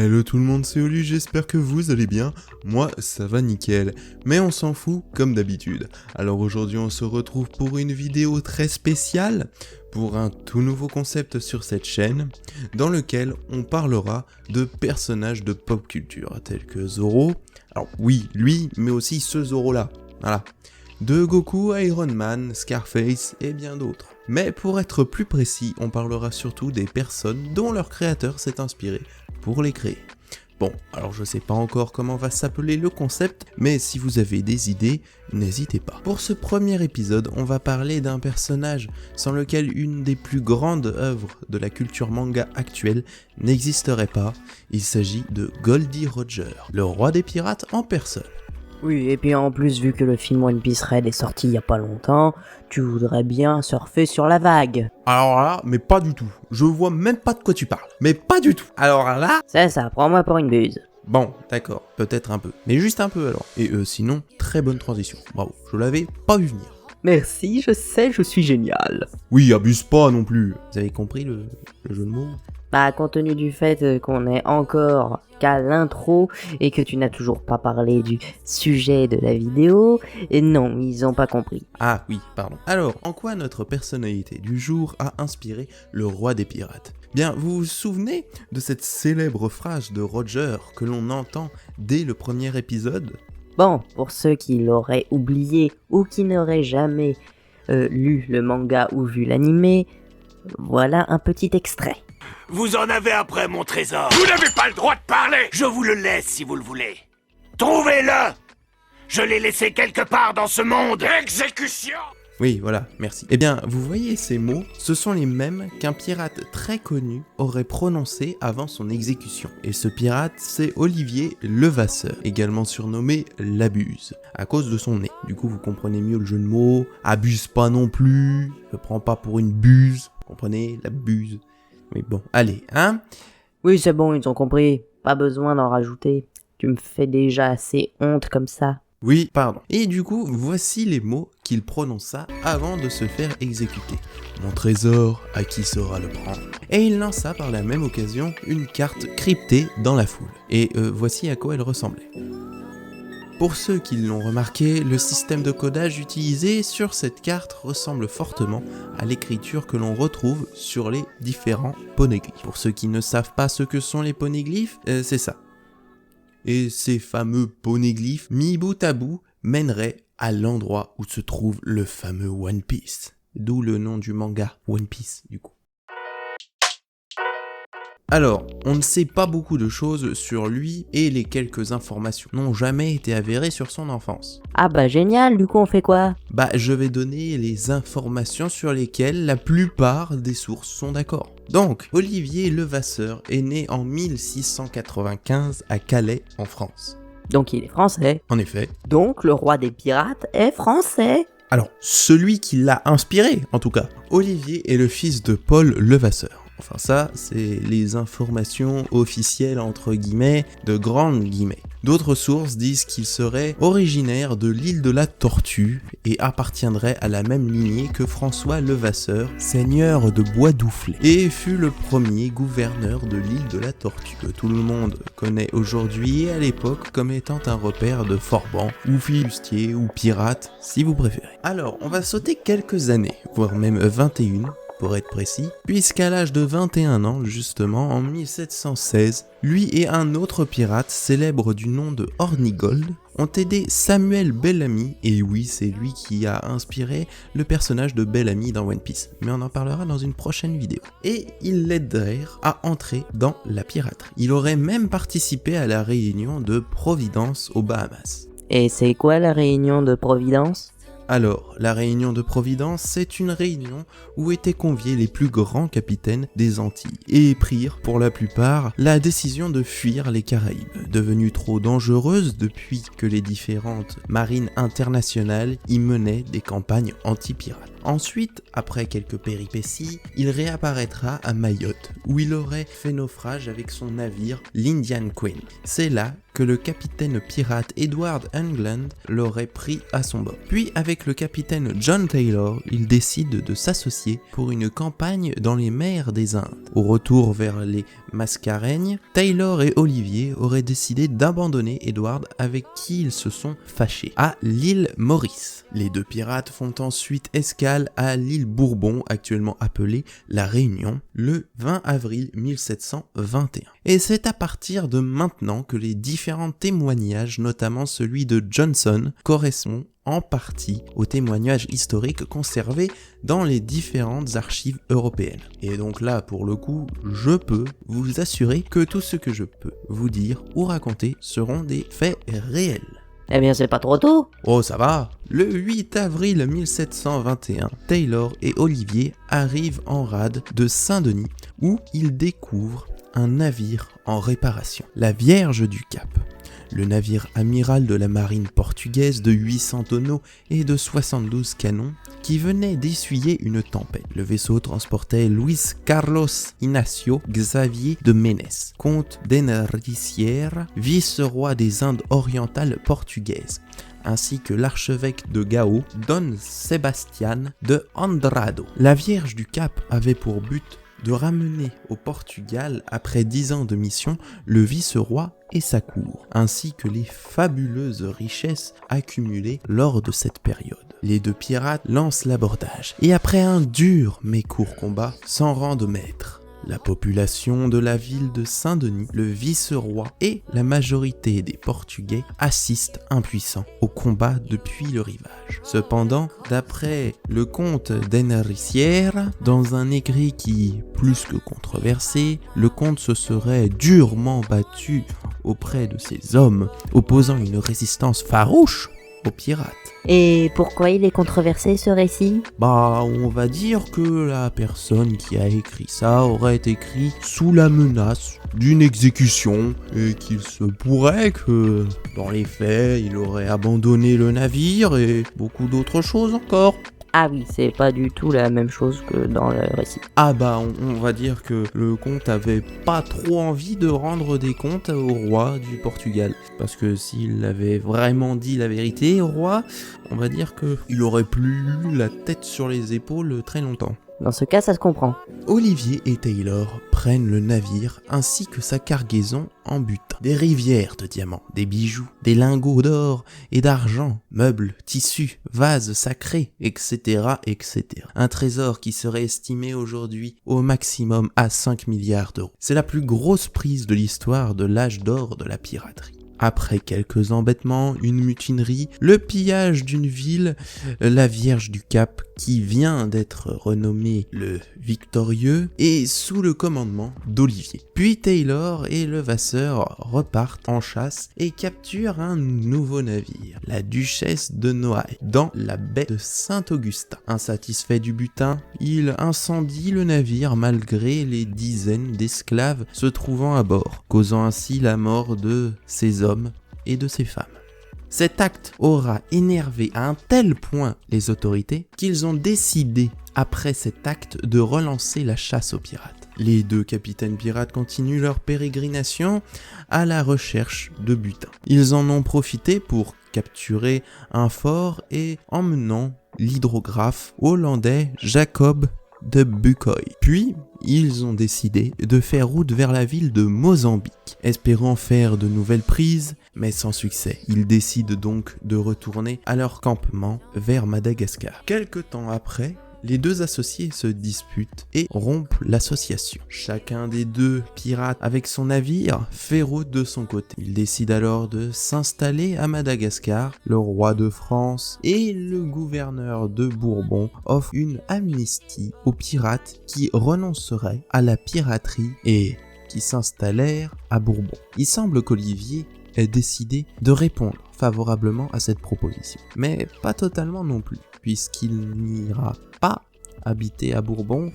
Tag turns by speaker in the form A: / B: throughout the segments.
A: Hello tout le monde, c'est Olu, j'espère que vous allez bien. Moi, ça va nickel, mais on s'en fout comme d'habitude. Alors aujourd'hui, on se retrouve pour une vidéo très spéciale, pour un tout nouveau concept sur cette chaîne, dans lequel on parlera de personnages de pop culture, tels que Zoro. Alors oui, lui, mais aussi ce Zoro-là, voilà. De Goku, Iron Man, Scarface et bien d'autres. Mais pour être plus précis, on parlera surtout des personnes dont leur créateur s'est inspiré pour les créer. Bon, alors je sais pas encore comment va s'appeler le concept, mais si vous avez des idées, n'hésitez pas. Pour ce premier épisode, on va parler d'un personnage sans lequel une des plus grandes œuvres de la culture manga actuelle n'existerait pas. Il s'agit de Goldie Roger, le roi des pirates en personne.
B: Oui, et puis en plus, vu que le film One Piece Red est sorti il y a pas longtemps, tu voudrais bien surfer sur la vague.
A: Alors là, mais pas du tout. Je vois même pas de quoi tu parles. Mais pas du tout. Alors là...
B: C'est ça, prends-moi pour une buse.
A: Bon, d'accord, peut-être un peu. Mais juste un peu alors. Et sinon, très bonne transition. Bravo, je l'avais pas vu venir.
B: Merci, je sais, je suis génial.
A: Oui, abuse pas non plus. Vous avez compris le jeu de mots ?
B: Bah, compte tenu du fait qu'on est encore qu'à l'intro et que tu n'as toujours pas parlé du sujet de la vidéo, et non, ils ont pas compris.
A: Ah oui, pardon. Alors, en quoi notre personnalité du jour a inspiré le roi des pirates ? Bien, vous vous souvenez de cette célèbre phrase de Roger que l'on entend dès le premier épisode ?
B: Bon, pour ceux qui l'auraient oublié ou qui n'auraient jamais lu le manga ou vu l'animé, voilà un petit extrait.
C: Vous en avez après, mon trésor. Vous n'avez pas le droit de parler. Je vous le laisse si vous le voulez. Trouvez-le. Je l'ai laissé quelque part dans ce monde. Exécution.
A: Oui, voilà, merci. Eh bien, vous voyez ces mots, ce sont les mêmes qu'un pirate très connu aurait prononcés avant son exécution. Et ce pirate, c'est Olivier Levasseur, également surnommé l'Abuse, à cause de son nez. Du coup, vous comprenez mieux le jeu de mots, abuse pas non plus, ne prends pas pour une buse, vous comprenez, la buse. Mais bon, allez, hein ?
B: Oui, c'est bon, ils ont compris. Pas besoin d'en rajouter. Tu me fais déjà assez honte comme ça.
A: Oui, pardon. Et du coup, voici les mots qu'il prononça avant de se faire exécuter. Mon trésor, à qui saura le prendre ? Et il lança par la même occasion une carte cryptée dans la foule. Et voici à quoi elle ressemblait. Pour ceux qui l'ont remarqué, le système de codage utilisé sur cette carte ressemble fortement à l'écriture que l'on retrouve sur les différents poneglyphes. Pour ceux qui ne savent pas ce que sont les poneglyphes, c'est ça. Et ces fameux poneglyphes, mis bout à bout, mèneraient à l'endroit où se trouve le fameux One Piece. D'où le nom du manga, One Piece, du coup. Alors, on ne sait pas beaucoup de choses sur lui et les quelques informations n'ont jamais été avérées sur son enfance.
B: Ah bah génial, du coup on fait quoi ?
A: Bah, je vais donner les informations sur lesquelles la plupart des sources sont d'accord. Donc, Olivier Levasseur est né en 1695 à Calais, en France.
B: Donc il est français.
A: En effet.
B: Donc le roi des pirates est français.
A: Alors, celui qui l'a inspiré, en tout cas. Olivier est le fils de Paul Levasseur. Enfin ça, c'est les informations officielles entre guillemets, de grandes guillemets. D'autres sources disent qu'il serait originaire de l'île de la Tortue et appartiendrait à la même lignée que François Levasseur, seigneur de Bois-Douflé, et fut le premier gouverneur de l'île de la Tortue, que tout le monde connaît aujourd'hui et à l'époque comme étant un repère de forbans, ou flibustiers, ou pirates, si vous préférez. Alors, on va sauter quelques années, voire même 21, pour être précis, puisqu'à l'âge de 21 ans, justement, en 1716, lui et un autre pirate célèbre du nom de Hornigold ont aidé Samuel Bellamy, et oui, c'est lui qui a inspiré le personnage de Bellamy dans One Piece, mais on en parlera dans une prochaine vidéo. Et ils l'aidèrent à entrer dans la piraterie. Il aurait même participé à la réunion de Providence aux Bahamas.
B: Et c'est quoi la réunion de Providence ?
A: Alors, la réunion de Providence, c'est une réunion où étaient conviés les plus grands capitaines des Antilles et prirent, pour la plupart, la décision de fuir les Caraïbes, devenues trop dangereuses depuis que les différentes marines internationales y menaient des campagnes anti-pirates. Ensuite, après quelques péripéties, il réapparaîtra à Mayotte, où il aurait fait naufrage avec son navire l'Indian Queen. C'est là que le capitaine pirate Edward England l'aurait pris à son bord. Puis avec le capitaine John Taylor, il décide de s'associer pour une campagne dans les mers des Indes. Au retour vers les Mascareignes, Taylor et Olivier auraient décidé d'abandonner Edward avec qui ils se sont fâchés, à l'île Maurice. Les deux pirates font ensuite escale à l'île Bourbon, actuellement appelée la Réunion, le 20 avril 1721. Et c'est à partir de maintenant que les différents témoignages, notamment celui de Johnson, correspondent en partie aux témoignages historiques conservés dans les différentes archives européennes. Et donc là, pour le coup, je peux vous assurer que tout ce que je peux vous dire ou raconter seront des faits réels.
B: Eh bien, c'est pas trop tôt.
A: Oh, ça va. Le 8 avril 1721, Taylor et Olivier arrivent en rade de Saint-Denis où ils découvrent un navire en réparation, la Vierge du Cap. Le navire amiral de la marine portugaise de 800 tonneaux et de 72 canons qui venait d'essuyer une tempête. Le vaisseau transportait Luis Carlos Ignacio Xavier de Menes, comte d'Henricières, vice-roi des Indes orientales portugaises, ainsi que l'archevêque de Gao, Don Sebastián de Andrado. La Vierge du Cap avait pour but de ramener au Portugal, après 10 ans de mission, le vice-roi et sa cour, ainsi que les fabuleuses richesses accumulées lors de cette période. Les deux pirates lancent l'abordage, et après un dur mais court combat, s'en rendent maîtres. La population de la ville de Saint-Denis, le vice-roi et la majorité des Portugais assistent impuissants au combat depuis le rivage. Cependant, d'après le comte d'Henricières, dans un écrit qui, plus que controversé, le comte se serait durement battu auprès de ses hommes, opposant une résistance farouche aux pirates.
B: Et pourquoi il est controversé ce récit ?
A: On va dire que la personne qui a écrit ça aurait écrit sous la menace d'une exécution et qu'il se pourrait que, dans les faits, il aurait abandonné le navire et beaucoup d'autres choses encore.
B: Ah oui, c'est pas du tout la même chose que dans le récit.
A: On va dire que le comte avait pas trop envie de rendre des comptes au roi du Portugal. Parce que s'il avait vraiment dit la vérité au roi, on va dire qu'il aurait plus eu la tête sur les épaules très longtemps.
B: Dans ce cas, ça se comprend.
A: Olivier et Taylor prennent le navire ainsi que sa cargaison en butin. Des rivières de diamants, des bijoux, des lingots d'or et d'argent, meubles, tissus, vases sacrés, etc., etc. Un trésor qui serait estimé aujourd'hui au maximum à 5 milliards d'euros. C'est la plus grosse prise de l'histoire de l'âge d'or de la piraterie. Après quelques embêtements, une mutinerie, le pillage d'une ville, la Vierge du Cap qui vient d'être renommée le Victorieux et sous le commandement d'Olivier. Puis Taylor et Levasseur repartent en chasse et capturent un nouveau navire, la Duchesse de Noailles, dans la baie de Saint-Augustin. Insatisfait du butin, il incendie le navire malgré les dizaines d'esclaves se trouvant à bord, causant ainsi la mort de ses hommes et de ses femmes. Cet acte aura énervé à un tel point les autorités qu'ils ont décidé, après cet acte, de relancer la chasse aux pirates. Les deux capitaines pirates continuent leur pérégrination à la recherche de butin. Ils en ont profité pour capturer un fort et emmenant l'hydrographe hollandais Jacob de Buckoy. Puis, ils ont décidé de faire route vers la ville de Mozambique, espérant faire de nouvelles prises, mais sans succès. Ils décident donc de retourner à leur campement vers Madagascar. Quelque temps après, les deux associés se disputent et rompent l'association. Chacun des deux pirates avec son navire fait route de son côté. Ils décident alors de s'installer à Madagascar. Le roi de France et le gouverneur de Bourbon offrent une amnistie aux pirates qui renonceraient à la piraterie et qui s'installèrent à Bourbon. Il semble qu'Olivier ait décidé de répondre favorablement à cette proposition, mais pas totalement non plus, puisqu'il n'ira pas habiter à Bourbon.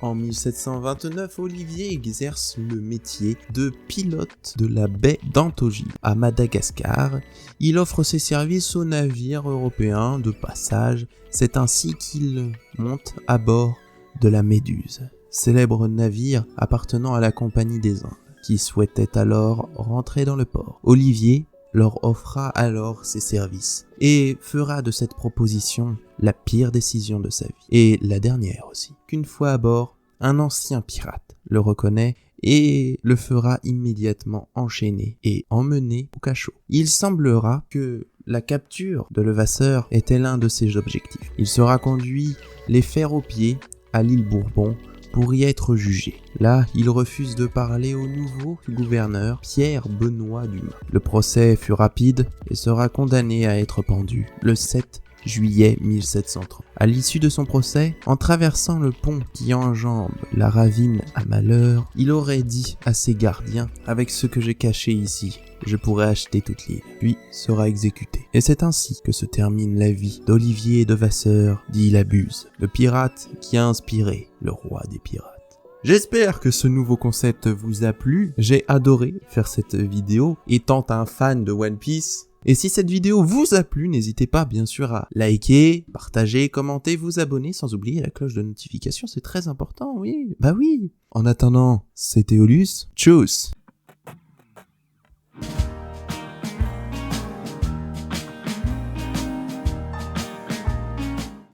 A: En 1729, Olivier exerce le métier de pilote de la baie d'Antogie à Madagascar. Il offre ses services aux navires européens de passage. C'est ainsi qu'il monte à bord de la Méduse, célèbre navire appartenant à la Compagnie des Indes. qui souhaitaient alors rentrer dans le port. Olivier leur offra alors ses services et fera de cette proposition la pire décision de sa vie, et la dernière aussi. Qu'une fois à bord, un ancien pirate le reconnaît et le fera immédiatement enchaîner et emmener au cachot. Il semblera que la capture de Levasseur était l'un de ses objectifs. Il sera conduit les fers aux pieds à l'île Bourbon pour y être jugé. Là, il refuse de parler au nouveau gouverneur, Pierre Benoît Dumas. Le procès fut rapide et sera condamné à être pendu le 7 juillet 1730. À l'issue de son procès, en traversant le pont qui enjambe la ravine à Malheur, il aurait dit à ses gardiens « Avec ce que j'ai caché ici, je pourrais acheter toute l'île », puis sera exécuté. Et c'est ainsi que se termine la vie d'Olivier de Vasseur, dit la Buse, le pirate qui a inspiré le roi des pirates. J'espère que ce nouveau concept vous a plu, j'ai adoré faire cette vidéo, étant un fan de One Piece. Et si cette vidéo vous a plu, n'hésitez pas bien sûr à liker, partager, commenter, vous abonner, sans oublier la cloche de notification, c'est très important, oui. Bah oui. En attendant, c'était Olus, tchuss.